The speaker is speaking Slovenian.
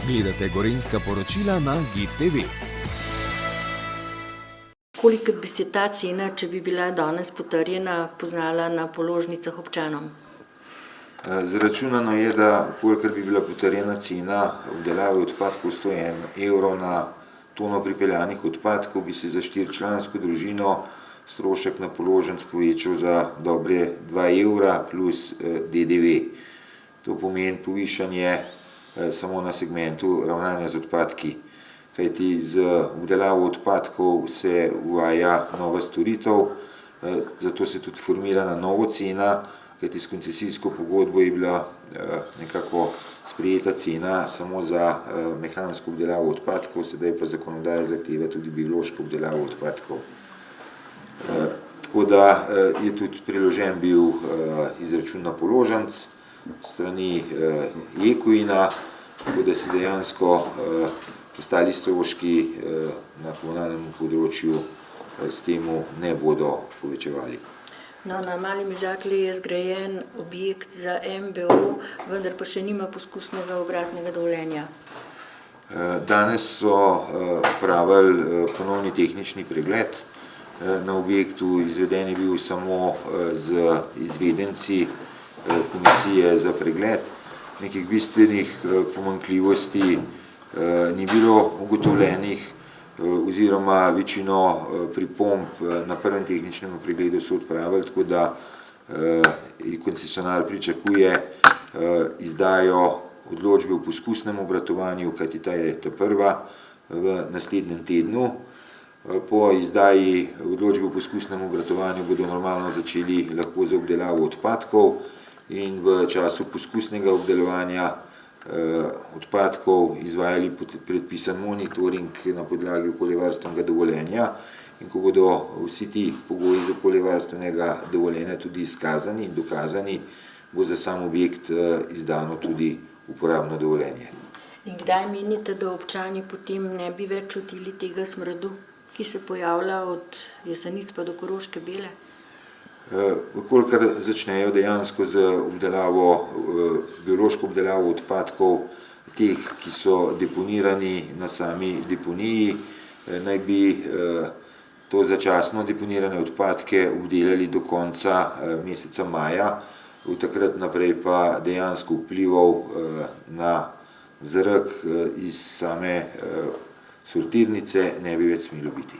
Gledate Gorenjska poročila na GID TV. Koliko bi se ta cena, če bi bila danes potrjena, poznala na položnicah občanom? Zračunano je, da kolikor bi bila potrjena cena obdelave odpadkov 101 evrov na tono pripeljanih odpadkov, bi se za 4-člansko družino strošek na položnic povečal za dobre 2 evra plus DDV. To pomeni povišanje samo na segmentu ravnanja z odpadki. Kajti z obdelavo odpadkov se uvaja nova storitev, zato se tudi formira nova cena, kajti s koncesijsko pogodbo je bila nekako sprejeta cena samo za mehansko obdelavo odpadkov, sedaj pa zakonodaja zahteva tudi biološko obdelavo odpadkov. Tako da je tudi priložen bil izračun na položnic strani Ecowina, tako da se dejansko ostali stroški na komunalnem področju s temu ne bodo povečevali. No, na Mali Mežakli je zgrajen objekt za MBO, vendar pa še nima poskusnega obratnega dovoljenja. Danes so opravili ponovni tehnični pregled na objektu, izveden je bil samo z izvedenci komisije za pregled. Nekih bistvenih pomanjkljivosti ni bilo ugotovljenih, oziroma večino pripomb na prvem tehničnem pregledu so odpravili, tako da koncesionar pričakuje izdajo odločbe o poskusnem obratovanju, kajti ta je prva v naslednjem tednu. Po izdaji odločbe o poskusnem obratovanju bodo normalno začeli lahko za obdelavo odpadkov in v času poskusnega obdelovanja odpadkov izvajali predpisan monitoring na podlagi okoljevarstvenega dovoljenja, in ko bodo vsi ti pogoji iz okoljevarstvenega dovoljenja tudi izkazani in dokazani, bo za sam objekt izdano tudi uporabno dovoljenje. In kdaj menite, da občani potem ne bi več čutili tega smradu, ki se pojavlja od Jesenic pa do Koroške Bele? Kolikor začnejo dejansko z obdelavo, biološko obdelavo odpadkov, teh, ki so deponirani na sami deponiji, naj bi to začasno deponirane odpadke obdelali do konca meseca maja, od takrat naprej pa dejansko vplival na zrak iz same sortirnice ne bi več smelo biti.